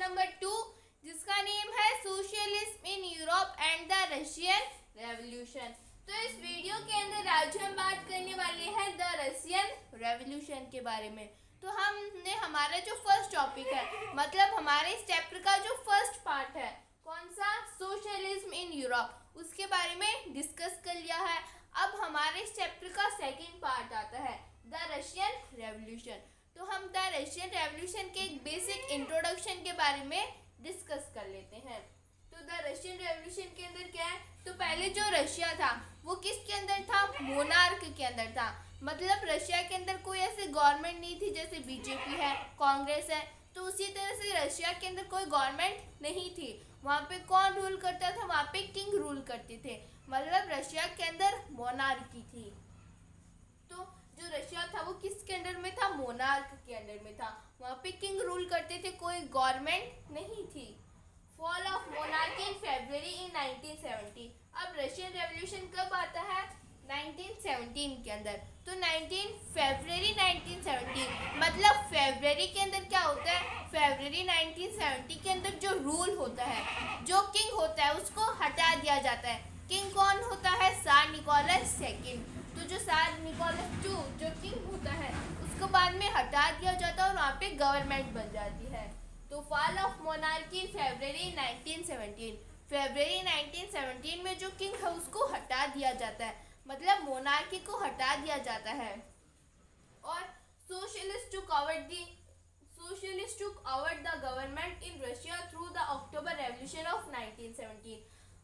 Number 2 जिसका name है socialism in Europe and the Russian revolution. तो इस वीडियो के अंदर आज हम बात करने वाले हैं द रशियन रेवोल्यूशन के बारे में। तो हमने हमारा जो फर्स्ट टॉपिक है, मतलब हमारे इस चैप्टर का जो फर्स्ट पार्ट है, कौन सा, सोशलिज्म इन यूरोप, उसके बारे में डिस्कस कर लिया है। अब हमारे इस चैप्टर का सेकंड पार्ट आता है द रशियन रेवोल्यूशन। तो हम द रशियन रेवोल्यूशन के एक बेसिक इंट्रोडक्शन के बारे में डिस्कस कर लेते हैं। तो द रशियन रेवोल्यूशन के अंदर क्या है, तो पहले जो रशिया था वो किसके अंदर था, मोनार्क के अंदर था। मतलब रशिया के अंदर कोई ऐसी गवर्नमेंट नहीं थी जैसे बीजेपी है, कांग्रेस है, तो उसी तरह से रशिया के अंदर कोई गवर्नमेंट नहीं थी। वहाँ पे कौन रूल करता था, वहाँ पे किंग रूल करते थे। मतलब रशिया के अंदर मोनार्की थी। तो जो रशिया था वो किसके अंडर में था, मोनार्क के अंडर में था। वहाँ पे किंग रूल करते थे, कोई गवर्नमेंट नहीं थी। फॉल ऑफ मोनार्की इन फरवरी इन 1970। अब रशियन रेवोल्यूशन कब आता है, 1917 के अंदर। तो 19 फरवरी 1970, मतलब फरवरी के अंदर क्या होता है, फरवरी 1970 के अंदर जो रूल होता है, जो किंग होता है उसको हटा दिया जाता है। किंग कौन होता है, सार निकोलस सेकंड। तो जो सार निकोलस जो किंग होता है उसको बाद में हटा दिया जाता है और वहाँ पे गवर्नमेंट बन जाती है। तो फॉल ऑफ मोनार्की फरवरी 1917, फरवरी 1917 में जो किंग है उसको हटा दिया जाता है, मतलब मोनार्की को हटा दिया जाता है। और socialist took over the government in Russia through the October revolution of 1917।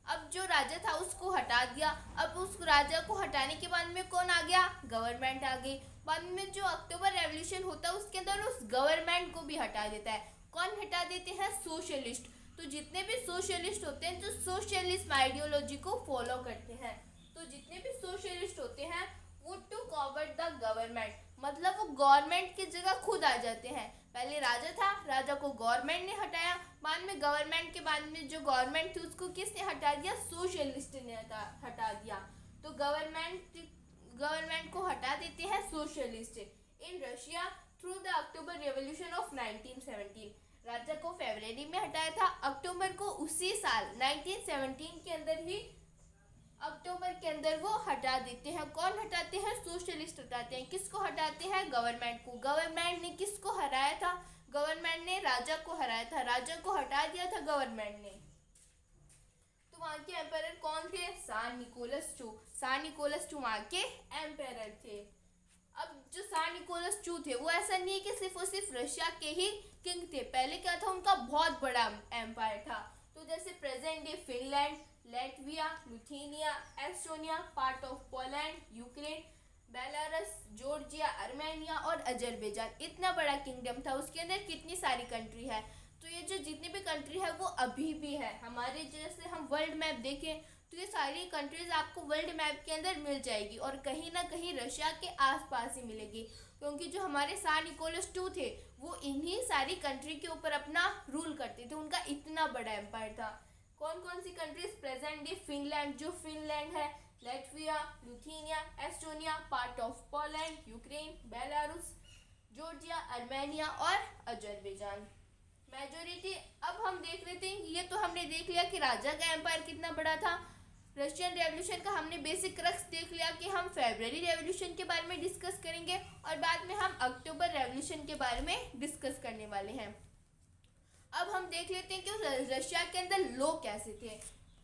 अब जो राजा था उसको हटा दिया। अब उस राजा को हटाने के बाद में कौन आ गया, गवर्नमेंट आ गई। बाद में जो अक्टूबर रेवोल्यूशन होता है उसके अंदर उस गवर्नमेंट को भी हटा देता है। कौन हटा देते हैं, सोशलिस्ट। तो जितने भी सोशलिस्ट होते हैं जो सोशलिस्ट आइडियोलॉजी को फॉलो करते हैं, तो जितने भी सोशलिस्ट होते हैं वो टुक ओवर द गवर्नमेंट, मतलब वो गवर्नमेंट की जगह खुद आ जाते हैं। पहले राजा था, राजा को गवर्नमेंट ने हटाया, बाद में गवर्नमेंट के बाद में जो गवर्नमेंट थी उसको किसने हटा दिया, सोशलिस्ट ने हटा दिया। तो गवर्नमेंट को हटा देते हैं socialist in Russia through the October revolution of 1917। राजा को फरवरी में हटाया था, अक्टूबर को उसी साल 1917 के अंदर ही अक्टूबर के अंदर वो हटा देते हैं। कौन हटाते हैं, सोशलिस्ट हटाते हैं। किसको हटाते हैं, गवर्नमेंट को। गवर्नमेंट ने किसको हराया था, गवर्नमेंट ने राजा को हराया था, राजा को हटा दिया था गवर्नमेंट ने। तो वहाँ के एम्पायर कौन थे, सार निकोलस टू। सार निकोलस टू वहाँ के एम्पायर थे। अब जो सार निकोलस टू थे वो ऐसा नहीं है कि सिर्फ और सिर्फ रशिया के ही किंग थे। पहले क्या था, उनका बहुत बड़ा एम्पायर था। तो जैसे present day Finland, Latvia, Lithuania, Estonia, part of Poland, Ukraine, Belarus, Georgia, Armenia और अजरबैजान, इतना बड़ा किंगडम था। उसके अंदर कितनी सारी कंट्री है। तो ये जो जितनी भी कंट्री है वो अभी भी है। हमारे जैसे हम वर्ल्ड मैप देखें तो ये सारी कंट्रीज आपको वर्ल्ड मैप के अंदर मिल जाएगी और कहीं ना कहीं रशिया के आसपास ही मिलेगी, क्योंकि जो हमारे सार निकोलस टू थे वो इन्हीं सारी कंट्री के ऊपर अपना रूल करते थे। उनका इतना बड़ा एम्पायर था। कौन कौन सी कंट्रीज, प्रेजेंट डे फिनलैंड, जो फिनलैंड है, Latvia, Lithuania, Estonia, part of Poland, Ukraine, Belarus, Georgia, Armenia और अजरबैजान। मेजोरिटी अब हम देख लेते हैं। ये तो हमने देख लिया कि राजा का एम्पायर कितना बड़ा था। रशियन रेवोल्यूशन का हमने बेसिक क्रक्स देख लिया कि हम फरवरी रेवोल्यूशन के बारे में डिस्कस करेंगे और बाद में हम अक्टूबर रेवोल्यूशन के बारे में डिस्कस करने वाले हैं। अब हम देख लेते हैं कि रशिया के अंदर लोग कैसे थे।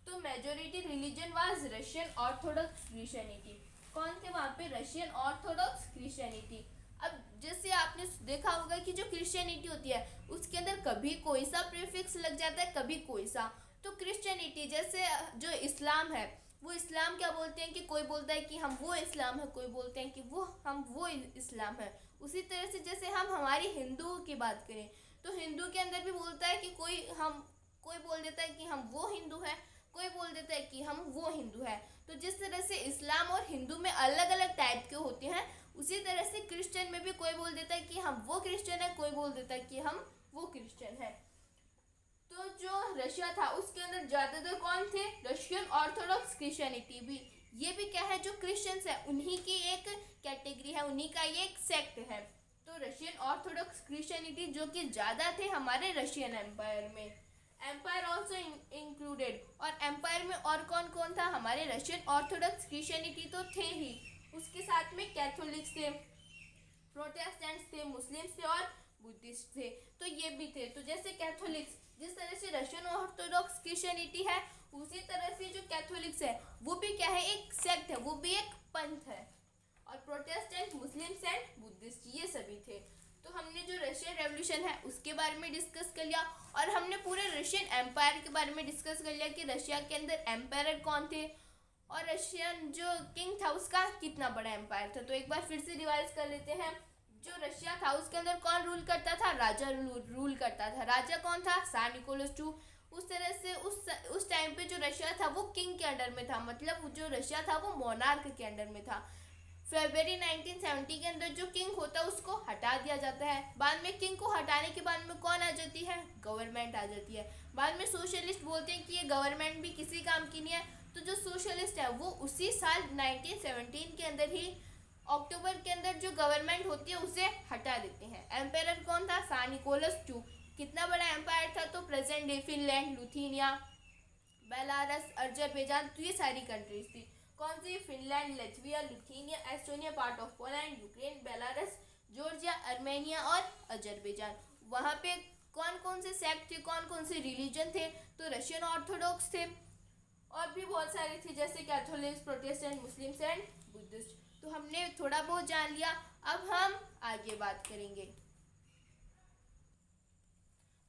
तो majority religion was Russian Orthodox Christianity. कौन थे वहाँ पे, रशियन ऑर्थोडॉक्स क्रिश्चियनिटी। अब जैसे आपने देखा होगा कि जो क्रिश्चियनिटी होती है उसके अंदर कभी कोई सा प्रीफिक्स लग जाता है, कभी कोई सा। तो क्रिश्चियनिटी जैसे जो इस्लाम है, वो इस्लाम क्या बोलते हैं कि कोई बोलता है कि हम वो इस्लाम है, कोई बोलते हैं कि हम वो इस्लाम है। उसी तरह से जैसे हम हमारी हिंदुओं की बात करें तो हिंदू के अंदर भी बोलता है कि कोई बोल देता है कि हम वो हिंदू है, कोई बोल देता है कि हम वो हिंदू है। तो जिस तरह से इस्लाम और हिंदू में अलग अलग टाइप के होते हैं, उसी तरह से क्रिश्चियन में भी कोई बोल देता है कि हम वो क्रिश्चियन है, कोई बोल देता है कि हम वो क्रिश्चियन है। तो जो रशिया था उसके अंदर ज़्यादातर कौन थे, रशियन ऑर्थोडॉक्स क्रिश्चियनिटी भी। ये भी क्या है, जो क्रिश्चियंस है उन्हीं की एक कैटेगरी है, उन्हीं का ये एक सेक्ट है। तो रशियन ऑर्थोडॉक्स क्रिश्चियनिटी जो कि ज़्यादा थे हमारे रशियन एम्पायर में। एम्पायर ऑल्सो इंक्लूडेड, और एम्पायर में और कौन कौन था? हमारे रशियन ऑर्थोडॉक्स क्रिश्चियनिटी तो थे ही, उसके साथ में कैथोलिक्स थे, प्रोटेस्टेंट्स थे, मुस्लिम्स थे और बुद्धिस्ट थे, तो ये भी थे। तो जैसे कैथोलिक्स, जिस तरह से रशियन ऑर्थोडॉक्स क्रिश्चियनिटी है, उसी तरह से जो कैथोलिक्स है वो भी क्या है? एक सेक्ट है, वो भी एक पंथ है। और प्रोटेस्टेंट, मुस्लिम्स एंड बुद्धिस्ट ये सभी थे। तो हमने जो रशियन रेवोल्यूशन है उसके बारे में डिस्कस कर लिया, और हमने पूरे रशियन एम्पायर के बारे में डिस्कस कर लिया कि रशिया के अंदर एम्पायर कौन थे और रशियन जो किंग था उसका कितना बड़ा एम्पायर था। तो एक बार फिर से रिवाइज कर लेते हैं। जो रशिया था उसके अंदर कौन रूल करता था? राजा रूल करता था। राजा कौन था? Tsar Nicholas II। उस तरह से उस टाइम पे जो रशिया था वो किंग के अंडर में था, मतलब जो रशिया था वो मोनार्क के अंडर में था। फरवरी 1970 के अंदर जो किंग होता है उसको हटा दिया जाता है। बाद में किंग को हटाने के बाद में कौन आ जाती है? गवर्नमेंट आ जाती है। बाद में सोशलिस्ट बोलते हैं कि ये गवर्नमेंट भी किसी काम की नहीं है, तो जो सोशलिस्ट है वो उसी साल 1917 के अंदर ही अक्टूबर के अंदर जो गवर्नमेंट होती है उसे हटा देते हैं। एम्पायर कौन था? Tsar Nicholas II। कितना बड़ा एम्पायर था? तो present day Finland, Lithuania, Belarus, Azerbaijan, तो ये सारी कंट्रीज थी। कौन सी? Finland, Latvia, Lithuania, Estonia, part of Poland, Ukraine, Belarus, Georgia, Armenia और अजरबैजान। वहाँ पे कौन कौन से सेक्ट थे, कौन कौन से रिलीजन थे? तो रशियन ऑर्थोडॉक्स थे, और भी बहुत सारे थे जैसे Catholics, Protestant, Muslims and Buddhist. तो हमने थोड़ा बहुत जान लिया, अब हम आगे बात करेंगे।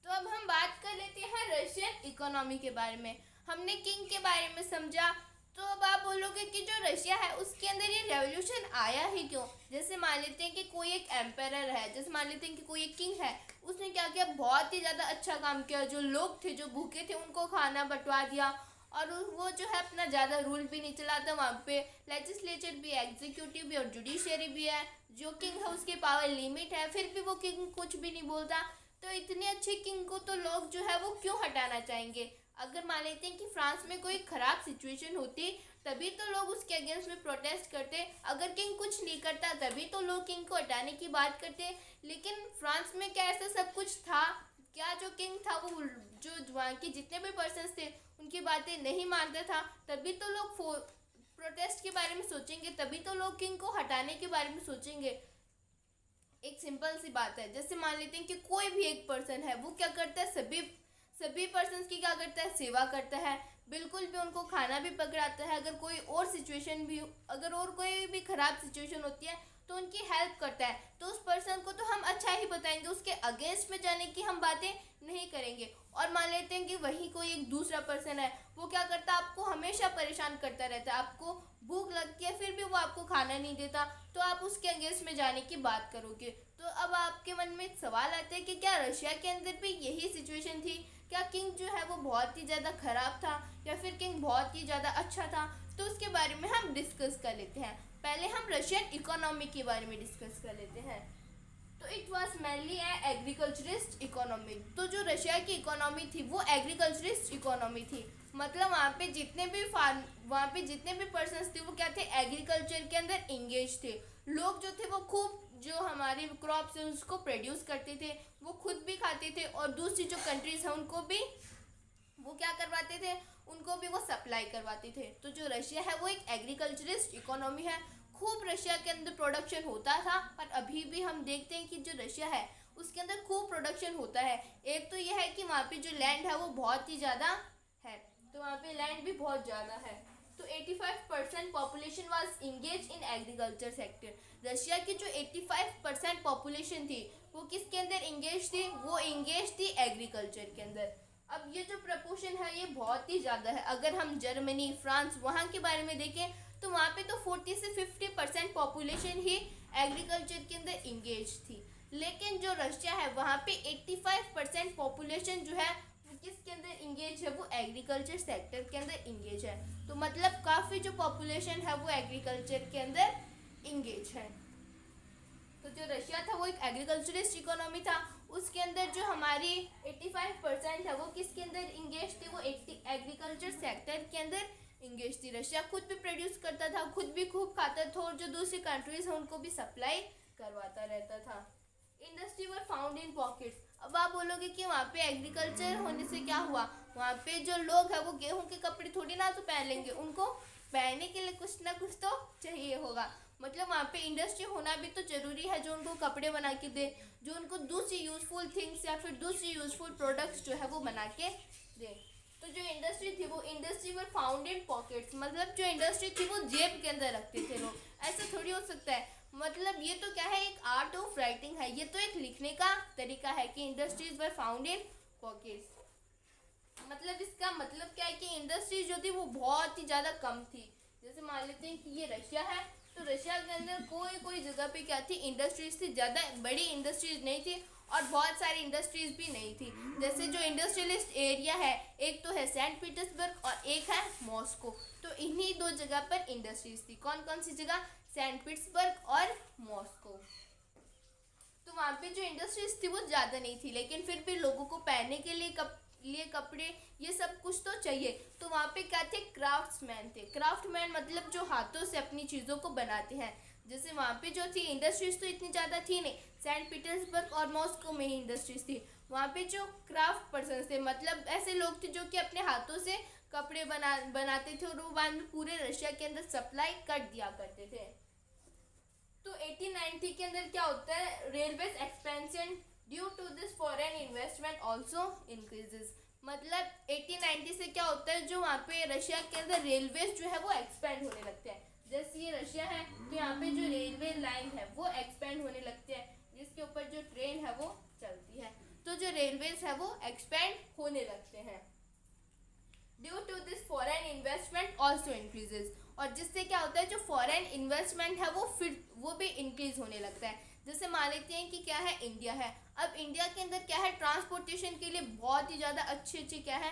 तो अब हम बात कर लेते हैं रशियन इकोनॉमी के बारे में। हमने किंग के बारे में समझा, तो अब आप बोलोगे कि जो रशिया है उसके अंदर ये रेवोल्यूशन आया ही क्यों? जैसे मान लेते हैं कि कोई एक एम्पायर है, जैसे मान लेते हैं कि कोई एक किंग है, उसने क्या किया? बहुत ही ज़्यादा अच्छा काम किया। जो लोग थे, जो भूखे थे, उनको खाना बंटवा दिया, और वो जो है अपना ज़्यादा रूल भी नहीं चलाता। वहाँ पे लेजिस्लेचर भी है, एग्जीक्यूटिव भी और जुडिशरी भी है। जो किंग है उसकी पावर लिमिट है, फिर भी वो किंग कुछ भी नहीं बोलता। तो इतने अच्छे किंग को तो लोग जो है वो क्यों हटाना चाहेंगे? अगर मान लेते हैं कि फ्रांस में कोई ख़राब सिचुएशन होती तभी तो लोग उसके अगेंस्ट में प्रोटेस्ट करते। अगर किंग कुछ नहीं करता तभी तो लोग किंग को हटाने की बात करते। लेकिन फ्रांस में क्या ऐसा सब कुछ था क्या? जो किंग था वो जो वहाँ के जितने भी पर्सन्स थे उनकी बातें नहीं मानता था, तभी तो लोग प्रोटेस्ट के बारे में सोचेंगे, तभी तो लोग किंग को हटाने के बारे में सोचेंगे। एक सिंपल सी बात है, जैसे मान लेते हैं कि कोई भी एक पर्सन है, वो क्या करता है? सभी पर्सन्स की क्या करता है? सेवा करता है, बिल्कुल भी उनको खाना भी पकड़ाता है। अगर कोई और सिचुएशन भी, अगर और कोई भी ख़राब सिचुएशन होती है तो उनकी हेल्प करता है। तो उस पर्सन को तो हम अच्छा ही बताएंगे, उसके अगेंस्ट में जाने की हम बातें नहीं करेंगे। और मान लेते हैं कि वही कोई एक दूसरा पर्सन है, वो क्या करता है? आपको हमेशा परेशान करता रहता है, आपको भूख लगती है फिर भी वो आपको खाना नहीं देता, तो आप उसके अगेंस्ट में जाने की बात करोगे। तो अब आपके मन में एक सवाल आता है कि क्या रशिया के अंदर भी यही सिचुएशन थी? क्या किंग जो है वो बहुत ही ज़्यादा ख़राब था या फिर किंग बहुत ही ज़्यादा अच्छा था? तो उसके बारे में हम डिस्कस कर लेते हैं। पहले हम रशियन इकोनॉमी के बारे में डिस्कस कर लेते हैं। तो it was mainly agriculturist economy. तो जो रशिया की इकोनॉमी थी वो एग्रीकल्चरिस्ट इकोनॉमी थी, मतलब वहाँ पे जितने भी पर्सन्स थे वो क्या थे? एग्रीकल्चर के अंदर इंगेज थे। लोग जो थे वो खूब जो हमारी क्रॉप्स है उसको प्रोड्यूस करते थे, वो खुद भी खाते थे और दूसरी जो कंट्रीज हैं उनको भी वो क्या करवाते थे? उनको भी वो सप्लाई करवाते थे। तो जो रशिया है वो एक एग्रीकल्चरिस्ट इकोनॉमी है। खूब रशिया के अंदर प्रोडक्शन होता था, और अभी भी हम देखते हैं कि जो रशिया है उसके अंदर खूब प्रोडक्शन होता है। एक तो यह है कि वहाँ पे जो लैंड है वो बहुत ही ज़्यादा है, तो वहाँ पे लैंड भी बहुत ज़्यादा है। तो 85% population was engage in agriculture sector. Russia की जो 85% पॉपुलेशन थी वो किसके अंदर इंगेज थी? वो इंगेज थी एग्रीकल्चर के अंदर। अब ये जो प्रपोर्शन है ये बहुत ही ज़्यादा है। अगर हम जर्मनी, फ्रांस वहाँ के बारे में देखें तो वहाँ पे तो 40 से 50% पॉपुलेशन ही एग्रीकल्चर के अंदर इंगेज थी। लेकिन जो रशिया है वहाँ पे 85% पॉपुलेशन जो है वो किसके अंदर इंगेज है? वो एग्रीकल्चर सेक्टर के अंदर इंगेज है। तो मतलब काफ़ी जो पॉपुलेशन है वो एग्रीकल्चर के अंदर इंगेज है। तो जो रशिया था वो एक एग्रीकल्चरिस्ट इकोनॉमी था। उसके अंदर जो हमारी 85% है वो किसके अंदर इंगेज थी? वो एग्रीकल्चर सेक्टर के अंदर इंगेज थी। रशिया खुद भी प्रोड्यूस करता था, खुद भी खूब खाता था, और जो दूसरी कंट्रीज हैं उनको भी सप्लाई करवाता रहता था। Industry were found in pockets. अब आप बोलोगे कि वहाँ पे एग्रीकल्चर होने से क्या हुआ, वहाँ पे जो लोग हैं वो गेहूं के कपड़े थोड़ी ना तो पहन लेंगे, उनको पहनने के लिए कुछ ना कुछ तो चाहिए होगा। मतलब वहाँ पे इंडस्ट्री होना भी तो जरूरी है जो उनको कपड़े बना के दे, जो उनको दूसरी यूजफुल थिंग्स या फिर दूसरी यूजफुल प्रोडक्ट्स जो है वो बना के दे। तो जो इंडस्ट्री थी वो industry were found in pockets, मतलब जो इंडस्ट्री थी वो जेब के अंदर रखते थे लोग। ऐसा थोड़ी हो सकता है, मतलब ये तो क्या है, एक आर्ट ऑफ राइटिंग है, ये तो एक लिखने का तरीका है कि industries were found in pockets. मतलब इसका मतलब क्या है कि इंडस्ट्री जो थी वो बहुत ही ज़्यादा कम थी। जैसे मान लेते हैं कि ये रशिया है, तो रशिया के अंदर कोई कोई जगह पे क्या थी, इंडस्ट्रीज थी, ज़्यादा बड़ी इंडस्ट्रीज नहीं थी और बहुत सारी इंडस्ट्रीज भी नहीं थी। जैसे जो इंडस्ट्रियलिस्ट एरिया है, एक तो है सेंट पीटर्सबर्ग और एक है मॉस्को, तो इन्हीं दो जगह पर इंडस्ट्रीज थी। कौन कौन सी जगह, सेंट पीटर्सबर्ग और मॉस्को। तो वहाँ पे जो इंडस्ट्रीज थी वो ज़्यादा नहीं थी, लेकिन फिर भी लोगों को पहनने के लिए कपड़े ये सब कुछ तो चाहिए। तो वहाँ पे क्या थे, क्राफ्ट्समैन थे। क्राफ्टमैन मतलब जो हाथों से अपनी चीज़ों को बनाते हैं। जैसे वहाँ पे जो थी इंडस्ट्रीज तो इतनी ज़्यादा थी नहीं, सेंट पीटर्सबर्ग और मॉस्को में ही इंडस्ट्रीज थी। वहाँ पे जो क्राफ्ट पर्सन थे, मतलब ऐसे लोग थे जो कि अपने हाथों से कपड़े बनाते थे और वो बाद में पूरे रशिया के अंदर सप्लाई कर दिया करते थे। तो 1890 के अंदर क्या होता है, railways expansion due to this foreign investment also increases. मतलब 1890 से क्या होता है, जो वहाँ पे रशिया के अंदर रेलवेज जो है वो एक्सपेंड होने लगते हैं। जैसे ये रशिया है तो यहाँ पे जो रेलवे लाइन है वो एक्सपेंड होने लगते हैं, जिसके ऊपर जो ट्रेन है वो चलती है। तो जो रेलवेज है वो एक्सपेंड होने लगते हैं। Due to this foreign investment also increases, और जिससे क्या होता है, जो फॉरेन इन्वेस्टमेंट है वो भी इंक्रीज होने लगता है। जैसे मान लेते हैं कि क्या है, इंडिया है। अब इंडिया के अंदर क्या है, ट्रांसपोर्टेशन के लिए बहुत ही ज़्यादा अच्छे अच्छे क्या है,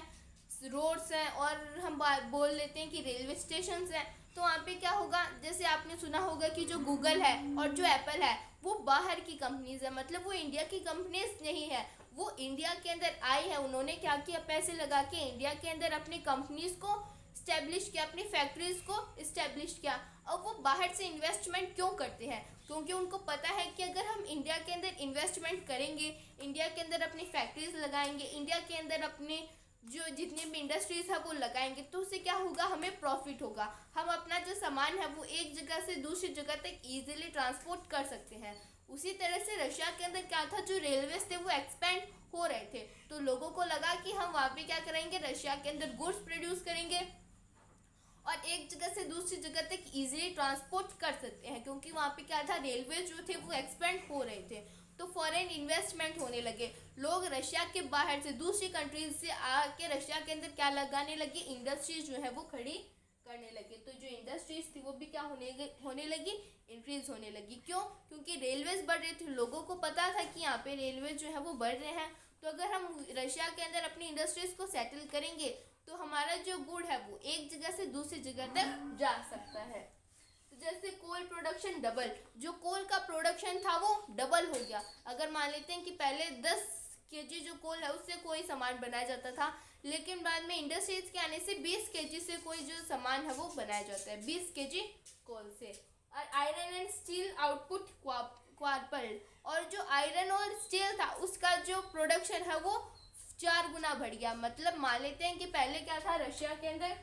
रोड्स हैं, और हम बोल लेते हैं कि रेलवे स्टेशन हैं। तो वहाँ पे क्या होगा, जैसे आपने सुना होगा कि जो गूगल है और जो एप्पल है वो बाहर की कंपनीज है, मतलब वो इंडिया की कंपनीज नहीं है। वो इंडिया के अंदर आई है, उन्होंने क्या किया, पैसे लगा के इंडिया के अंदर अपनी कंपनीज को इस्टेब्लिश किया, अपनी फैक्ट्रीज को इस्टेब्लिश किया। अब वो बाहर से इन्वेस्टमेंट क्यों करते हैं, क्योंकि उनको पता है कि अगर हम इंडिया के अंदर इन्वेस्टमेंट करेंगे, इंडिया के अंदर अपनी फैक्ट्रीज लगाएंगे, इंडिया के अंदर अपने जो जितनी भी इंडस्ट्रीज है वो लगाएंगे, तो उससे क्या होगा, हमें प्रॉफिट होगा। हम अपना जो सामान है वो एक जगह से दूसरी जगह तक इजीली ट्रांसपोर्ट कर सकते हैं। उसी तरह से रशिया के अंदर क्या था, जो रेलवेज थे वो एक्सपेंड हो रहे थे, तो लोगों को लगा कि हम वहाँ पे क्या करेंगे, रशिया के अंदर गुड्स प्रोड्यूस करेंगे और एक जगह से दूसरी जगह तक इजीली ट्रांसपोर्ट कर सकते हैं, क्योंकि वहाँ पे क्या था, रेलवे जो थे वो एक्सपेंड हो रहे थे। तो फॉरेन इन्वेस्टमेंट होने लगे, लोग रशिया के बाहर से दूसरी कंट्रीज से आके रशिया के अंदर क्या लगाने लगे, इंडस्ट्रीज जो है वो खड़ी करने लगे। तो जो इंडस्ट्रीज थी वो भी क्या होने लगी, इंक्रीज होने लगी। क्यों, क्योंकि रेलवेज बढ़ रहे थे, लोगों को पता था कि यहाँ पे रेलवे जो है वो बढ़ रहे हैं, तो अगर हम रशिया के अंदर अपनी इंडस्ट्रीज को सेटल करेंगे तो हमारा जो गुड है वो एक जगह से दूसरी जगह तक जा सकता है। तो जैसे कोल प्रोडक्शन डबल, जो कोल का प्रोडक्शन था वो डबल हो गया। अगर मान लेते हैं कि पहले 10 केजी जो कोल है उससे कोई सामान बनाया जाता था, लेकिन बाद में इंडस्ट्रीज के आने से 20 केजी से कोई जो सामान है वो बनाया जाता है, 20 केजी कोल से। और आयरन एंड स्टील आउटपुट क्वाडरपल्ड, और जो आयरन और स्टील था उसका जो प्रोडक्शन है वो 4 गुना बढ़ गया। मतलब मान लेते हैं कि पहले क्या था, रशिया के अंदर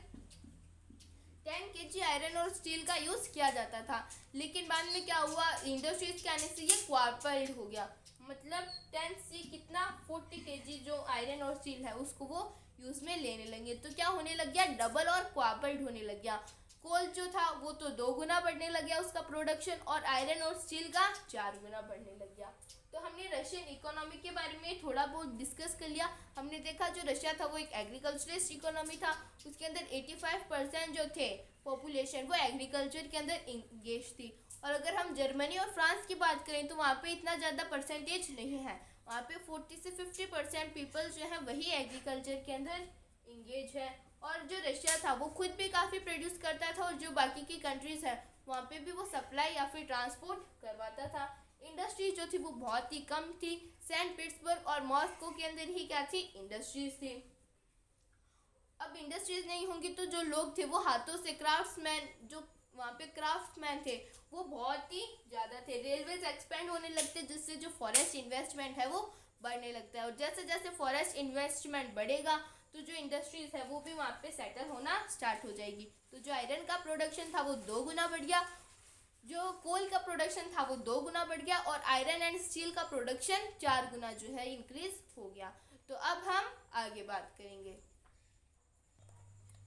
10 केजी आयरन और स्टील का यूज़ किया जाता था, लेकिन बाद में क्या हुआ, इंडस्ट्रीज के आने से ये क्वाडरपल्ड हो गया। मतलब 10 से कितना 40 केजी जो आयरन और स्टील है उसको वो यूज़ में लेने लगे, तो क्या होने लग गया, डबल और क्वाडरपल्ड होने लग गया। कोल जो था वो तो 2 गुना बढ़ने लग गया उसका प्रोडक्शन, और आयरन और स्टील का 4 गुना बढ़ने लग गया। तो हमने रशियन इकोनॉमी के बारे में थोड़ा बहुत डिस्कस कर लिया। हमने देखा जो रशिया था वो एक एग्रीकल्चरिस्ट इकोनॉमी था, उसके अंदर 85% जो थे पॉपुलेशन वो एग्रीकल्चर के अंदर इंगेज थी। और अगर हम जर्मनी और फ्रांस की बात करें तो वहाँ पे इतना ज़्यादा परसेंटेज नहीं है, वहाँ पे 40 से 50% पीपल जो है वही एग्रीकल्चर के अंदर इंगेज है। और जो रशिया था वो खुद भी काफ़ी प्रोड्यूस करता था, और जो बाकी की कंट्रीज़ है वहाँ पे भी वो सप्लाई या फिर ट्रांसपोर्ट करवाता था। इंडस्ट्री जो थी वो बहुत ही कम थी, सेंट पीटर्सबर्ग और मॉस्को के अंदर ही क्या थी, इंडस्ट्रीज थी। अब इंडस्ट्रीज नहीं होंगी तो जो लोग थे वो हाथों से क्राफ्ट्समैन, जो वहाँ पे क्राफ्ट्समैन थे वो बहुत ही ज़्यादा थे। रेलवेज एक्सपेंड होने लगते हैं, जिससे जो फॉरेस्ट इन्वेस्टमेंट है वो बढ़ने लगता है। और जैसे जैसे फॉरेस्ट इन्वेस्टमेंट बढ़ेगा तो जो इंडस्ट्रीज है वो भी वहाँ पे सेटल होना स्टार्ट हो जाएगी। तो जो आयरन का प्रोडक्शन था वो 2 गुना बढ़ गया, जो कोल का प्रोडक्शन था वो 2 गुना बढ़ गया, और आयरन एंड स्टील का प्रोडक्शन 4 गुना जो है इंक्रीज हो गया। तो अब हम आगे बात करेंगे।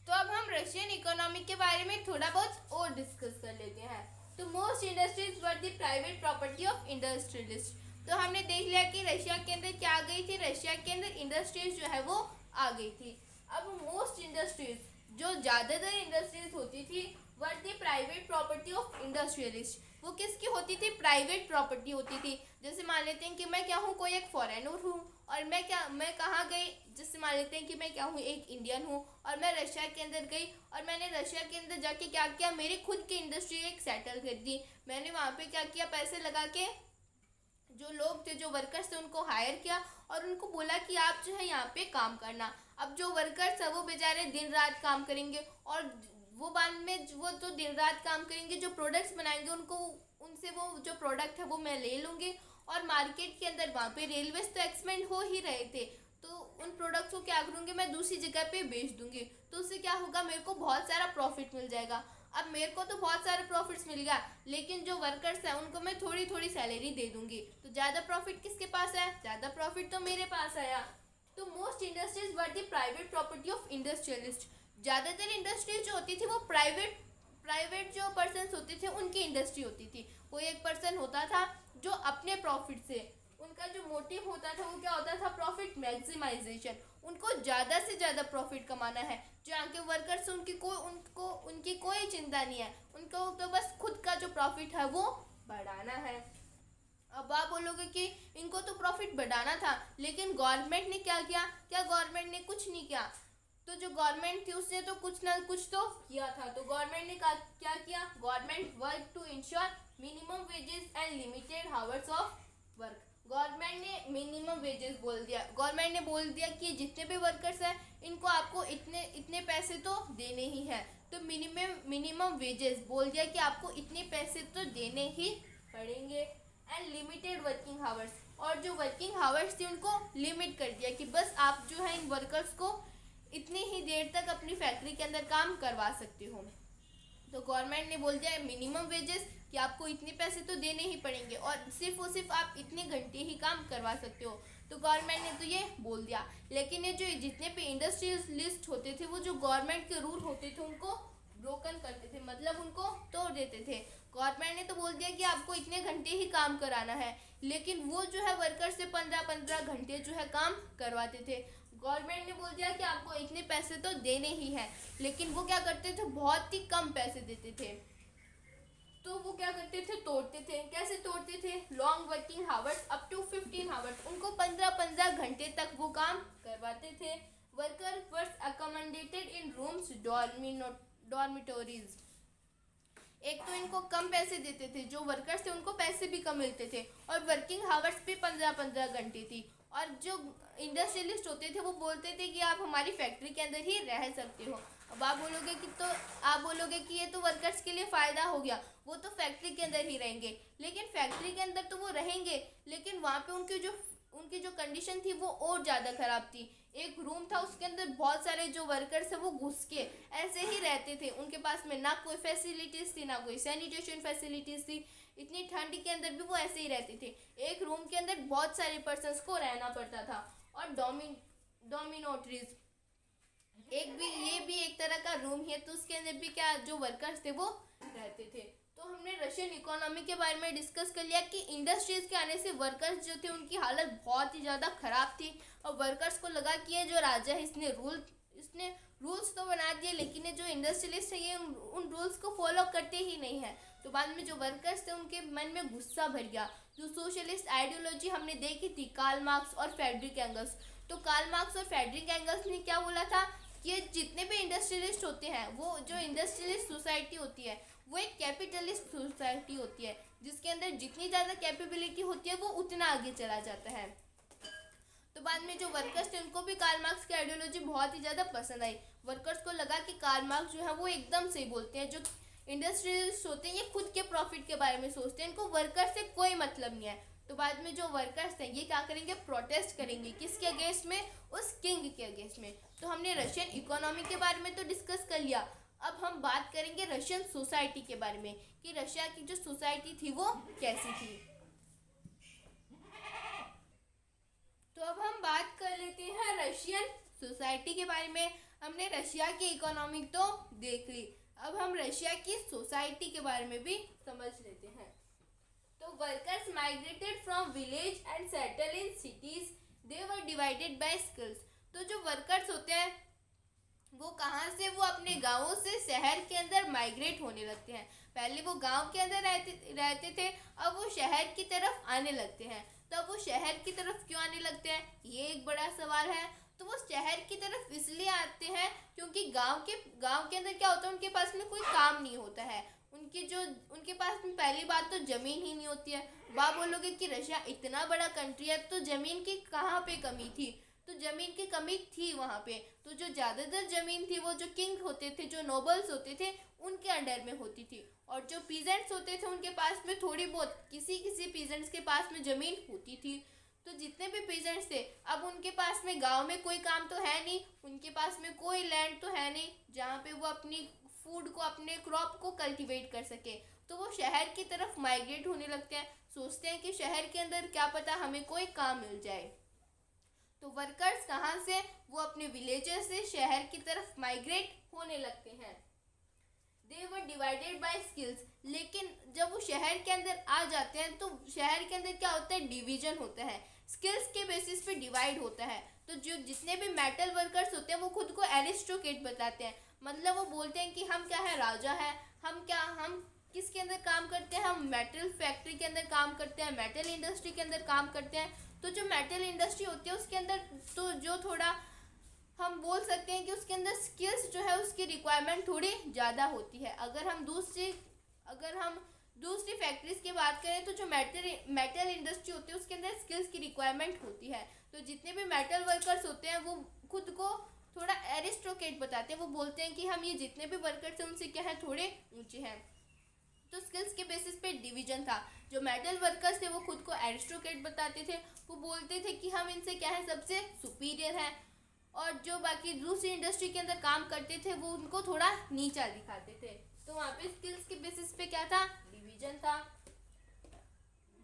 तो अब हम रशियन इकोनॉमी के बारे में थोड़ा बहुत और डिस्कस कर लेते हैं। तो most industries were the private property of industrialist. तो हमने देख लिया कि रशिया के अंदर क्या आ गई थी, रशिया के अंदर इंडस्ट्रीज जो है वो आ गई थी। अब मोस्ट इंडस्ट्रीज, जो ज़्यादातर इंडस्ट्रीज होती थी, were the private property of industrialist. वो किसकी होती थी? प्राइवेट प्रॉपर्टी होती थी। जैसे मान लेते हैं कि मैं क्या हूँ, कोई एक फॉरेनर हूँ, और मैं कहाँ गई, जैसे मान लेते हैं कि मैं क्या हूँ, एक इंडियन हूँ, और मैं रशिया के अंदर गई, और मैंने रशिया के अंदर जाके क्या किया, मेरी खुद की इंडस्ट्री एक सेटल कर दी। मैंने वहाँ पे क्या किया, पैसे लगा के जो लोग थे, जो वर्कर्स थे, उनको हायर किया और उनको बोला कि आप जो है यहाँ पे काम करना। अब जो वर्कर्स है वो बेचारे दिन रात काम करेंगे, और वो बाद में वो तो दिन रात काम करेंगे, जो प्रोडक्ट्स बनाएंगे उनको उनसे वो जो प्रोडक्ट है वो मैं ले लूँगी, और मार्केट के अंदर वहाँ पे रेलवेज तो एक्सपेंड हो ही रहे थे, तो उन प्रोडक्ट्स को क्या करूँगी, मैं दूसरी जगह पे बेच दूँगी। तो उससे क्या होगा, मेरे को बहुत सारा प्रॉफिट मिल जाएगा। अब मेरे को तो बहुत सारे प्रॉफिट्स मिल गया, लेकिन जो वर्कर्स हैं उनको मैं थोड़ी थोड़ी सैलरी दे दूँगी, तो ज़्यादा प्रॉफिट किसके पास है? ज़्यादा प्रॉफिट तो मेरे पास आया। तो most industries were the private property of industrialist. ज़्यादातर इंडस्ट्रीज जो होती थी वो प्राइवेट जो पर्सन्स होते थे उनकी इंडस्ट्री होती थी। कोई एक पर्सन होता था जो अपने प्रॉफिट से, उनका जो मोटिव होता था वो क्या होता था, प्रॉफिट मैक्सिमाइजेशन। उनको ज़्यादा से ज़्यादा प्रॉफिट कमाना है। जो यहाँ के वर्कर्स उनकी कोई चिंता नहीं है, उनको तो बस खुद का जो प्रॉफिट है वो बढ़ाना है। अब आप बोलोगे कि इनको तो प्रॉफिट बढ़ाना था, लेकिन गवर्नमेंट ने क्या किया? क्या गवर्नमेंट ने कुछ नहीं किया? तो जो गवर्नमेंट थी उसने तो कुछ ना कुछ तो किया था। तो गवर्नमेंट ने क्या किया? Government work to ensure minimum wages and limited hours of work. Government ने मिनिमम वेजेस बोल दिया। गवर्नमेंट ने बोल दिया कि जितने भी वर्कर्स हैं इनको आपको इतने इतने पैसे तो देने ही हैं। तो मिनिमम वेजेस बोल दिया कि आपको इतने पैसे तो देने ही पड़ेंगे। एंड लिमिटेड वर्किंग आवर्स, और जो वर्किंग आवर्स थी उनको लिमिट कर दिया कि बस आप जो है इन वर्कर्स को इतनी ही देर तक अपनी फैक्ट्री के अंदर काम करवा सकते हो। तो गवर्नमेंट ने बोल दिया मिनिमम वेजेस कि आपको इतने पैसे तो देने ही पड़ेंगे, और सिर्फ आप इतने घंटे ही काम करवा सकते हो। तो गवर्नमेंट ने तो ये बोल दिया, लेकिन ये जो जितने भी इंडस्ट्रियलिस्ट होते थे वो जो गवर्नमेंट के रूल होते थे उनको ब्रोकन करते थे, मतलब उनको तोड़ देते थे। गवर्नमेंट ने तो बोल दिया कि आपको इतने घंटे ही काम कराना है, लेकिन वो जो है वर्कर से 15-15 घंटे जो है काम करवाते थे। गवर्नमेंट ने बोल दिया कि आपको इतने पैसे तो देने ही हैं, लेकिन वो क्या करते थे, बहुत ही कम पैसे देते थे। तो वो क्या करते थे, तोड़ते थे। कैसे तोड़ते थे? Long working hours up to 15 hours, उनको 15-15 घंटे तक वो काम करवाते थे। Worker were accommodated in rooms dormitories. एक तो इनको कम पैसे देते थे, जो वर्कर्स थे उनको पैसे भी कम मिलते थे, और वर्किंग आवर्स भी 15-15 घंटे थी। और जो इंडस्ट्रियलिस्ट होते थे वो बोलते थे कि आप हमारी फैक्ट्री के अंदर ही रह सकते हो। अब आप बोलोगे कि ये तो वर्कर्स के लिए फ़ायदा हो गया, वो तो फैक्ट्री के अंदर ही रहेंगे। लेकिन फैक्ट्री के अंदर तो वो रहेंगे, लेकिन वहाँ पे उनकी जो कंडीशन थी वो और ज़्यादा ख़राब थी। एक रूम था, उसके अंदर बहुत सारे जो वर्कर्स हैं वो घुस के ऐसे ही रहते थे। उनके पास में ना कोई फैसिलिटीज़ थी, ना कोई सैनिटेशन फैसिलिटीज़ थी। इतनी ठंड के अंदर भी वो ऐसे ही रहते थे। एक रूम के अंदर बहुत सारे पर्सन्स को रहना पड़ता था। और डोमिनोटरीज ये भी एक तरह का रूम है, तो उसके अंदर भी क्या जो वर्कर्स थे वो रहते थे। तो हमने रशियन इकोनॉमी के बारे में डिस्कस कर लिया कि इंडस्ट्रीज के आने से वर्कर्स जो थे उनकी हालत बहुत ही ज़्यादा ख़राब थी, और वर्कर्स को लगा कि ये जो राजा है इसने रूल्स तो बना दिए, लेकिन ये जो इंडस्ट्रियलिस्ट है ये उन रूल्स को फॉलो करते ही नहीं है। तो बाद में जो वर्कर्स थे उनके मन में गुस्सा भर गया। जो सोशलिस्ट आइडियोलॉजी हमने देखी थी, कार्ल मार्क्स और फ्रेडरिक एंगल्स, तो कार्ल मार्क्स और फ्रेडरिक एंगल्स ने क्या बोला था कि जितने भी इंडस्ट्रियलिस्ट होते हैं, वो जो इंडस्ट्रियलिस्ट सोसाइटी होती है वो एक कैपिटलिस्ट सोसाइटी होती है, जिसके अंदर जितनी ज़्यादा कैपेबिलिटी होती है वो उतना आगे चला जाता है। तो बाद में जो वर्कर्स थे उनको भी कार्ल मार्क्स की आइडियोलॉजी बहुत ही ज़्यादा पसंद आई। वर्कर्स को लगा कि कार्ल मार्क्स जो है वो एकदम सही बोलते हैं, जो इंडस्ट्रियलिस्ट होते हैं ये खुद के प्रॉफिट के बारे में सोचते हैं, इनको वर्कर से कोई मतलब नहीं है। तो बाद में जो वर्कर्स हैं ये क्या करेंगे, प्रोटेस्ट करेंगे, किसके अगेंस्ट में, उस किंग के अगेंस्ट में। तो हमने रशियन इकोनॉमी के बारे में तो डिस्कस कर लिया। अब हम बात करेंगे रशियन सोसाइटी के बारे में कि रशिया की जो सोसाइटी थी वो कैसी थी। तो अब हम बात कर लेते हैं रशियन सोसाइटी के बारे में। हमने रशिया की इकोनॉमी तो देख ली, अब हम रशिया की सोसाइटी के बारे में भी समझ लेते हैं। तो workers migrated from village and settle in cities, they were divided by skills. तो जो वर्कर्स होते हैं वो कहाँ से, वो अपने गाँवों से शहर के अंदर माइग्रेट होने लगते हैं। पहले वो गांव के अंदर रहते थे, अब वो शहर की तरफ आने लगते हैं। तो अब वो शहर की तरफ क्यों आने लगते हैं, ये एक बड़ा सवाल है। तो वो शहर की तरफ इसलिए आते हैं क्योंकि गांव के अंदर क्या होता है, उनके पास में कोई काम नहीं होता है। उनके पास में पहली बात तो ज़मीन ही नहीं होती है। आप बोलोगे कि रशिया इतना बड़ा कंट्री है तो ज़मीन की कहाँ पे कमी थी, तो ज़मीन की कमी थी वहाँ पे। तो जो ज़्यादातर ज़मीन थी वो जो किंग होते थे, जो नोबल्स होते थे, उनके अंडर में होती थी। और जो पीजेंट्स होते थे उनके पास में थोड़ी बहुत किसी पीजेंट्स के पास में ज़मीन होती थी। तो जितने भी पीजेंट्स थे, अब उनके पास में गांव में कोई काम तो है नहीं, उनके पास में कोई लैंड तो है नहीं जहाँ पे वो अपनी फूड को, अपने क्रॉप को कल्टीवेट कर सके। तो वो शहर की तरफ माइग्रेट होने लगते हैं, सोचते हैं कि शहर के अंदर क्या पता हमें कोई काम मिल जाए। तो वर्कर्स कहाँ से, वो अपने विलेजेस से शहर की तरफ माइग्रेट होने लगते हैं। दे वर डिवाइडेड बाय स्किल्स, लेकिन जब वो शहर के अंदर आ जाते हैं तो शहर के अंदर क्या होता है, डिवीजन होता है, स्किल्स के बेसिस पे डिवाइड होता है। तो जो जितने भी मेटल वर्कर्स होते हैं वो खुद को एरिस्टोक्रेट बताते हैं, मतलब वो बोलते हैं कि हम क्या है, राजा है। हम किसके अंदर काम करते हैं, हम मेटल फैक्ट्री के अंदर काम करते हैं, मेटल इंडस्ट्री के अंदर काम करते हैं। तो जो मेटल इंडस्ट्री होती है उसके अंदर तो जो थोड़ा हम बोल सकते हैं कि उसके अंदर स्किल्स जो है उसकी रिक्वायरमेंट थोड़ी ज़्यादा होती है। अगर हम दूसरी फैक्ट्रीज की बात करें तो जो मेटल इंडस्ट्री होती है उसके अंदर स्किल्स की रिक्वायरमेंट होती है। तो जितने भी मेटल वर्कर्स होते हैं वो खुद को थोड़ा एरिस्टोक्रेट बताते हैं, वो बोलते हैं कि हम ये जितने भी वर्कर्स हैं उनसे क्या है, थोड़े ऊंचे हैं। तो स्किल्स के बेसिस पे डिवीजन था। जो मेटल वर्कर्स थे वो खुद को एरिस्टोक्रेट बताते थे, वो बोलते थे कि हम इनसे क्या है, सबसे सुपीरियर हैं। और जो बाकी दूसरी इंडस्ट्री के अंदर काम करते थे वो उनको थोड़ा नीचा दिखाते थे। तो वहाँ पे स्किल्स के बेसिस पे क्या था, डिवीजन था।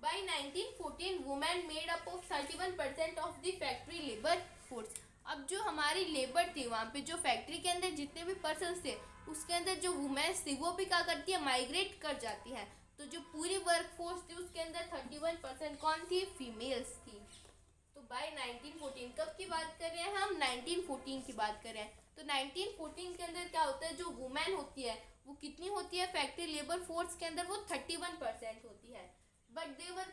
By 1914 women made up of 31% of the factory labour force. अब जो हमारी लेबर थी वहाँ पे, जो फैक्ट्री के अंदर जितने भी पर्सन थे उसके अंदर जो वुमेन्स थी वो भी क्या करती है, माइग्रेट कर जाती है। तो जो पूरी वर्क फोर्स थी उसके अंदर 31% कौन थी, फीमेल्स थी। तो बाय 1914 कब की बात कर रहे हैं हम, 1914 की बात कर रहे हैं। तो 1914 के अंदर क्या होता है, जो वुमेन होती है वो कितनी होती है, फैक्ट्री लेबर फोर्स के अंदर वो 31% होती है। But they were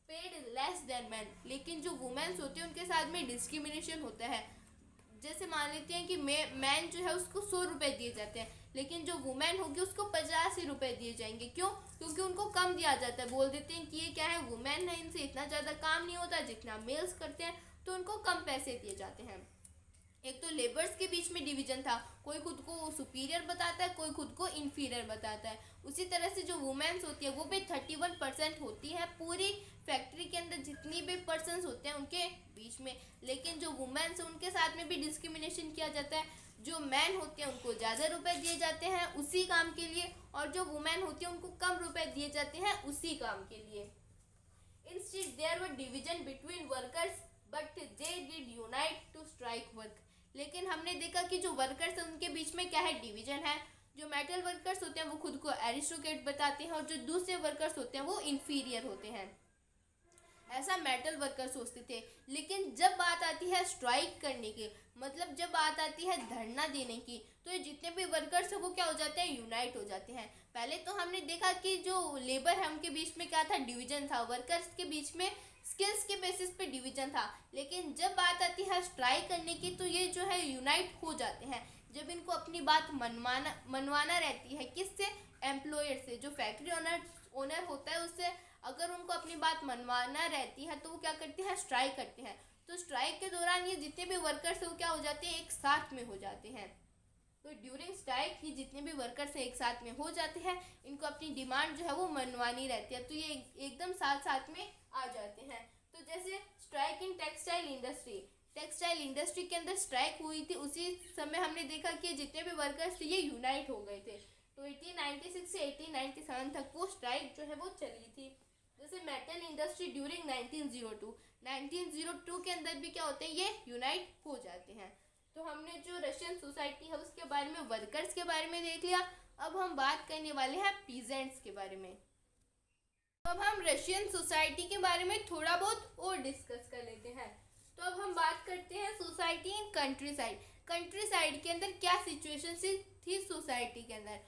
paid less than man, लेकिन जो वुमेन्स होती है उनके साथ में डिस्क्रिमिनेशन होता है। जैसे मान लेते हैं कि मैन जो है उसको 100 रुपये दिए जाते हैं, लेकिन जो वुमेन होगी उसको 50 ही रुपये दिए जाएंगे। क्यों, क्योंकि उनको कम दिया जाता है। बोल देते हैं कि ये क्या है, वुमेन है, इनसे इतना ज़्यादा काम नहीं होता जितना मेल्स करते हैं, तो उनको कम पैसे दिए जाते हैं। एक तो लेबर्स के बीच में डिवीजन था, कोई खुद को सुपीरियर बताता है, कोई खुद को इन्फीरियर बताता है। उसी तरह से जो वुमेन्स होती है वो भी 31% होती है पूरी फैक्ट्री के अंदर जितनी भी पर्सन्स होते हैं उनके बीच में। लेकिन जो वुमेन्स हैं उनके साथ में भी डिस्क्रिमिनेशन किया जाता है। जो मैन होते हैं उनको ज़्यादा रुपए दिए जाते हैं उसी काम के लिए, और जो वुमेन होती है उनको कम रुपए दिए जाते हैं उसी काम के लिए। Instead there were division between workers but they did unite to strike work. लेकिन हमने देखा कि जो वर्कर्स हैं उनके बीच में क्या है, डिवीजन है। जो मेटल वर्कर्स होते हैं वो खुद को एरिस्टोक्रेट बताते हैं और जो दूसरे वर्कर्स होते हैं वो इन्फीरियर होते हैं, ऐसा मेटल वर्कर सोचते थे। लेकिन जब बात आती है स्ट्राइक करने की, मतलब जब बात आती है धरना देने की, तो ये जितने भी वर्कर्स हैं वो क्या हो जाते हैं, यूनाइट हो जाते हैं। पहले तो हमने देखा कि जो लेबर है उनके बीच में क्या था, डिवीजन था। वर्कर्स के बीच में स्किल्स के बेसिस पे डिवीजन था। लेकिन जब बात आती है स्ट्राइक करने की तो ये जो है यूनाइट हो जाते हैं। जब इनको अपनी बात मनवाना रहती है, किससे, एम्प्लॉयर से, जो फैक्ट्री ओनर होता है उससे। अगर उनको अपनी बात मनवाना रहती है तो वो क्या करते हैं, स्ट्राइक करते हैं। तो स्ट्राइक के दौरान ये जितने भी वर्कर्स हैं वो क्या हो जाते हैं, एक साथ में हो जाते हैं। तो ड्यूरिंग स्ट्राइक ये जितने भी वर्कर्स हैं एक साथ में हो जाते हैं, इनको अपनी डिमांड जो है वो मनवानी रहती है, तो ये एकदम साथ साथ में आ जाते हैं। तो जैसे स्ट्राइक इन टेक्सटाइल इंडस्ट्री के अंदर स्ट्राइक हुई थी, उसी समय हमने देखा कि जितने भी वर्कर्स थे ये यूनाइट हो गए थे। तो 1896 से 1897 तक वो स्ट्राइक जो है वो चली थी। जैसे मेटल इंडस्ट्री ड्यूरिंग 1902 के अंदर भी क्या होते हैं, ये यूनाइट हो जाते हैं। तो हमने जो रशियन सोसाइटी है उसके बारे में, वर्कर्स के बारे में देख लिया। अब हम बात करने वाले हैं पीजेंट्स के बारे में। अब हम रशियन सोसाइटी के बारे में थोड़ा बहुत और डिस्कस कर लेते हैं। तो अब हम बात करते हैं सोसाइटी इन कंट्री साइड के अंदर क्या सिचुएशन थी सोसाइटी के अंदर।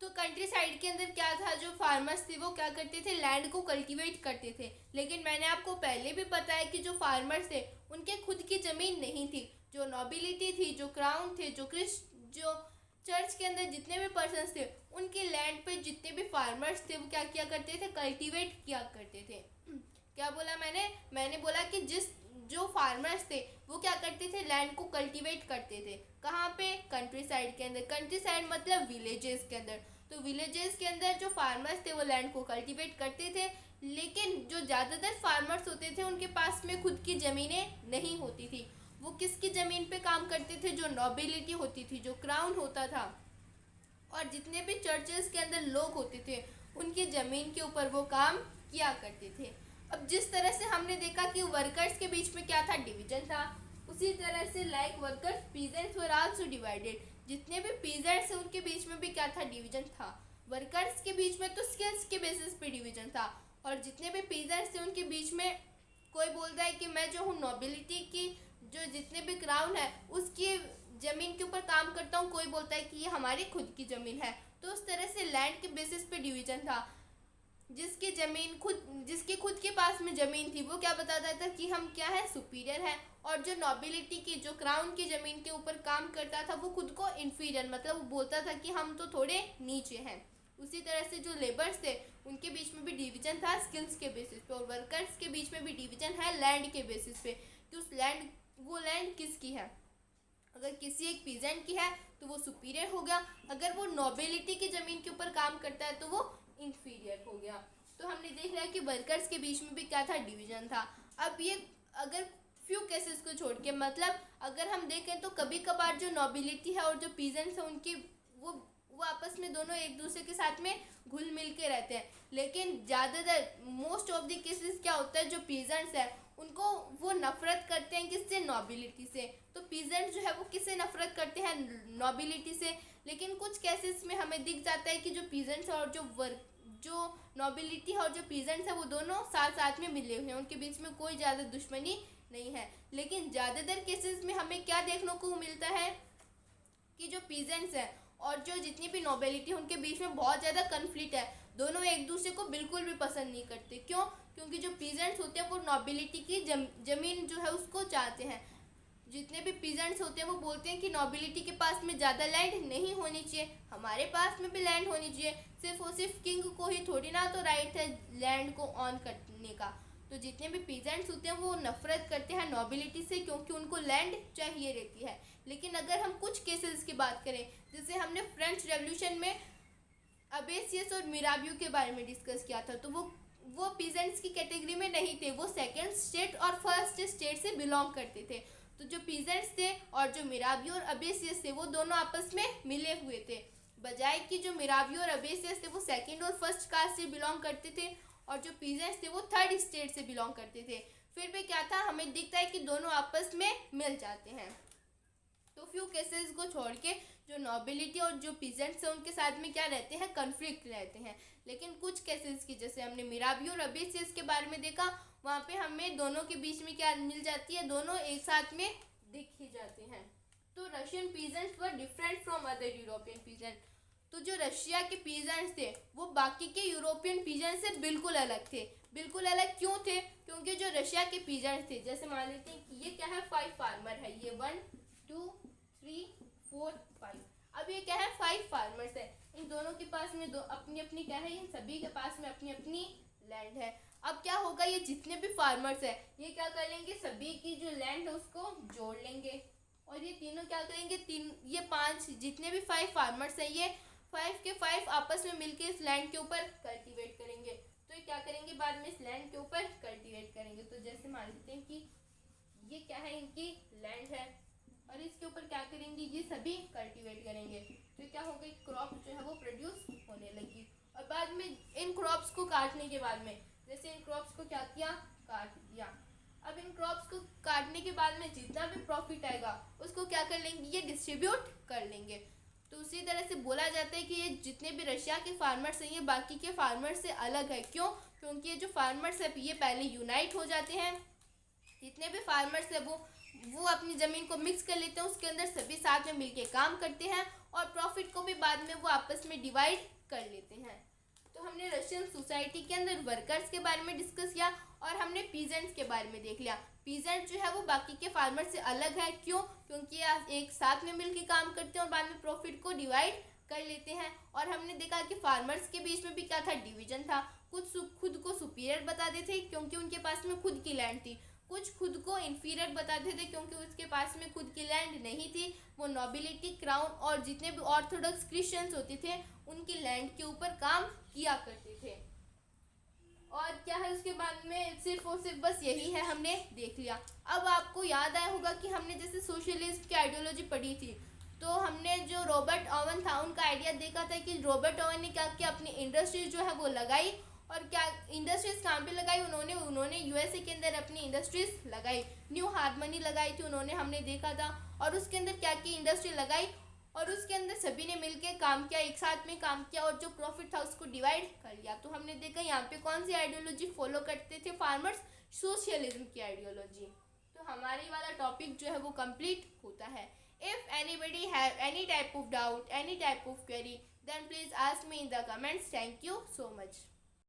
तो कंट्री साइड के अंदर क्या था, जो फार्मर्स थे वो क्या करते थे, लैंड को कल्टीवेट करते थे। लेकिन मैंने आपको पहले भी बताया कि जो फार्मर्स थे उनके खुद की ज़मीन नहीं थी। जो नोबिलिटी थी, जो क्राउन थे, जो चर्च के अंदर जितने भी पर्सन्स थे, उनके लैंड पे जितने भी फार्मर्स थे वो क्या किया करते थे, कल्टीवेट किया करते थे। क्या बोला मैंने बोला कि जो फार्मर्स थे वो क्या करते थे, लैंड को कल्टीवेट करते थे। कहाँ पे, कंट्री साइड के अंदर। कंट्री साइड मतलब विलेजेस के अंदर। तो विलेजेस के अंदर जो फार्मर्स थे वो लैंड को कल्टीवेट करते थे, लेकिन जो ज़्यादातर फार्मर्स होते थे उनके पास में खुद की ज़मीनें नहीं होती थी। वो किसकी ज़मीन पे काम करते थे, जो नोबिलिटी होती थी, जो क्राउन होता था, और जितने भी चर्चेस के अंदर लोग होते थे उनकी ज़मीन के ऊपर वो काम किया करते थे। अब जिस तरह से हमने देखा कि वर्कर्स के बीच में क्या था, डिवीजन था, उसी तरह से like workers peasants were also divided. जितने भी पीजेंट्स हैं उनके बीच में भी क्या था, डिवीजन था। वर्कर्स के बीच में तो स्किल्स के बेसिस पे डिवीजन था, और जितने भी पीजेंट्स थे उनके बीच में कोई बोलता है कि मैं जो हूँ नोबिलिटी की, जो जितने भी क्राउन है उसकी ज़मीन के ऊपर काम करता हूँ, कोई बोलता है कि ये हमारी खुद की ज़मीन है। तो उस तरह से लैंड के बेसिस पे डिवीजन था। जिसके खुद के पास में ज़मीन थी वो क्या बताता था कि हम क्या है, सुपीरियर है, और जो नोबिलिटी की, जो क्राउन की ज़मीन के ऊपर काम करता था वो खुद को इन्फीरियर, मतलब वो बोलता था कि हम तो थोड़े नीचे हैं। उसी तरह से जो लेबर्स थे उनके बीच में भी डिवीजन था स्किल्स के बेसिस पे, और वर्कर्स के बीच में भी डिवीजन है लैंड के बेसिस पे कि वो लैंड किसकी है। अगर किसी एक पीजेंट की है तो वो सुपीरियर हो गया, अगर वो नोबिलिटी की ज़मीन के ऊपर काम करता है तो वो इन्फीरियर हो गया। तो हमने देख लिया कि वर्कर्स के बीच में भी क्या था, डिवीजन था। अब ये अगर फ्यू केसेस को छोड़ के, मतलब अगर हम देखें तो कभी कभार जो नोबिलिटी है और जो पीजेंट्स है उनकी वो आपस में दोनों एक दूसरे के साथ में घुल मिल के रहते हैं। लेकिन ज़्यादातर मोस्ट ऑफ द केसेस क्या होता है, जो पीजेंट्स है उनको वो नफरत करते हैं किससे, नोबिलिटी से। तो पीजेंट जो है वो किससे नफरत करते हैं, नोबिलिटी से। लेकिन कुछ केसेस में हमें दिख जाता है कि जो पीजेंट्स और जो नोबिलिटी है और जो पीजेंट्स है वो दोनों साथ साथ में मिले हुए हैं, उनके बीच में कोई ज़्यादा दुश्मनी नहीं है। लेकिन ज़्यादातर केसेस में हमें क्या देखने को मिलता है कि जो पीजेंट्स हैं और जो जितनी भी नोबिलिटी है उनके बीच में बहुत ज़्यादा कन्फ्लिक्ट है। दोनों एक दूसरे को बिल्कुल भी पसंद नहीं करते। क्यों? क्योंकि जो पीजेंट्स होते हैं वो नोबिलिटी की ज़मीन जो है उसको चाहते हैं। जितने भी पीजेंट्स होते हैं वो बोलते हैं कि नोबिलिटी के पास में ज़्यादा लैंड नहीं होनी चाहिए, हमारे पास में भी लैंड होनी चाहिए। सिर्फ और सिर्फ किंग को ही थोड़ी ना तो राइट है लैंड को ऑन करने का। तो जितने भी पीजेंट्स होते हैं वो नफरत करते हैं नोबिलिटी से, क्योंकि उनको लैंड चाहिए रहती है। लेकिन अगर हम कुछ केसेस की बात करें, जैसे हमने फ्रेंच रेवोल्यूशन में अबेसियस और मिराबियो के बारे में डिस्कस किया था, तो वो पीजेंट्स की कैटेगरी में नहीं थे, वो सेकेंड स्टेट और फर्स्ट स्टेट से बिलोंग करते थे। तो जो पीजेंट्स थे और जो मिराबियो और अबेसियस थे वो दोनों आपस में मिले हुए थे, बजाय कि जो मिराबियो और अबेसियस थे वो सेकंड और फर्स्ट कास्ट से बिलोंग करते थे, और जो पीजेंट्स थे वो थर्ड स्टेट से बिलोंग करते थे। फिर भी क्या था, हमें दिखता है कि दोनों आपस में मिल जाते हैं। तो फ्यू केसेस को छोड़ के जो नोबिलिटी और जो पीजेंट्स हैं उनके साथ में क्या रहते हैं, कन्फ्लिक्ट रहते हैं। लेकिन कुछ केसेस की, जैसे हमने मिराबियो और अबेसियस के बारे में देखा, वहाँ पे हमें दोनों के बीच में क्या मिल जाती है, दोनों एक साथ में दिख ही जाते हैं। तो Russian peasants were different from other European peasant. तो जो रशिया के पीजेंट्स थे वो बाकी के यूरोपियन पीजेंट से बिल्कुल अलग थे। बिल्कुल अलग क्यों थे? क्योंकि जो रशिया के पीजेंट्स थे, जैसे मान लेते हैं कि ये क्या है, 5 फार्मर है, ये 1 2 3 4 5। अब ये क्या है, 5 फार्मर्स है। इन दोनों के पास में दो अपनी अपनी क्या है, इन सभी के पास में अपनी अपनी लैंड है। अब क्या होगा, ये जितने भी फार्मर्स है ये क्या कर लेंगे, सभी की जो लैंड है उसको जोड़ लेंगे और ये तीनों क्या करेंगे, ये 5 जितने भी 5 फार्मर्स हैं, ये 5 के 5 आपस में मिलके इस लैंड के ऊपर कल्टीवेट करेंगे। तो ये क्या करेंगे, बाद में इस लैंड के ऊपर कल्टीवेट करेंगे। तो जैसे मान लेते हैं कि ये क्या है, इनकी लैंड है और इसके ऊपर क्या करेंगे, ये सभी कल्टीवेट करेंगे। तो क्या हो गई, क्रॉप जो है वो प्रोड्यूस होने लगी। और बाद में इन क्रॉप्स को काटने के बाद में, जैसे इन क्रॉप्स को क्या किया, काट दिया। अब इन क्रॉप्स को काटने के बाद में जितना भी प्रॉफिट आएगा उसको क्या कर लेंगे, ये डिस्ट्रीब्यूट कर लेंगे। तो उसी तरह से बोला जाता है कि ये जितने भी रशिया के फार्मर्स हैं ये बाकी के फार्मर्स से अलग है। क्यों, क्योंकि ये जो फार्मर्स है ये पहले यूनाइट हो जाते हैं, जितने भी फार्मर्स है वो अपनी ज़मीन को मिक्स कर लेते हैं, उसके अंदर सभी साथ में मिलके काम करते हैं और प्रॉफिट को भी बाद में वो आपस में डिवाइड कर लेते हैं। तो हमने रशियन सोसाइटी के अंदर वर्कर्स के बारे में डिस्कस किया और हमने पीजेंट्स के बारे में देख लिया। पीजेंट जो है वो बाकी के फार्मर से अलग है। क्यों, क्योंकि ये एक साथ में मिलकर काम करते हैं और बाद में प्रॉफिट को डिवाइड कर लेते हैं। और हमने देखा कि फार्मर्स के बीच में भी क्या था, डिवीजन था। कुछ खुद को सुपीरियर बताते थे क्योंकि उनके पास में खुद की लैंड थी, कुछ खुद को इन्फीरियर बताते थे क्योंकि उसके पास में खुद की लैंड नहीं थी। वो नोबिलिटी, क्राउन और जितने भी ऑर्थोडॉक्स क्रिश्चियंस होते थे उनकी लैंड के ऊपर काम किया करते थे। और क्या है उसके बाद में, सिर्फ और सिर्फ बस यही है, हमने देख लिया। अब आपको याद आया होगा कि हमने जैसे सोशलिस्ट की आइडियोलॉजी पढ़ी थी, तो हमने जो रॉबर्ट ओवन था उनका आइडिया देखा था कि रॉबर्ट ओवन ने क्या किया, अपनी इंडस्ट्रीज जो है वो लगाई। और क्या इंडस्ट्रीज कहाँ पे लगाई, उन्होंने यूएसए के अंदर अपनी इंडस्ट्रीज लगाई, न्यू हार्मनी लगाई थी उन्होंने, हमने देखा था। और उसके अंदर क्या की, इंडस्ट्री लगाई और उसके अंदर सभी ने मिलके काम किया, एक साथ में काम किया और जो प्रॉफिट था उसको डिवाइड कर लिया। तो हमने देखा यहाँ पे कौन सी आइडियोलॉजी फॉलो करते थे फार्मर्स, सोशलिज्म की आइडियोलॉजी। तो हमारी वाला टॉपिक जो है वो कंप्लीट होता है। If anybody have any type of doubt, any type of query, then please ask me in the comments. Thank you so much.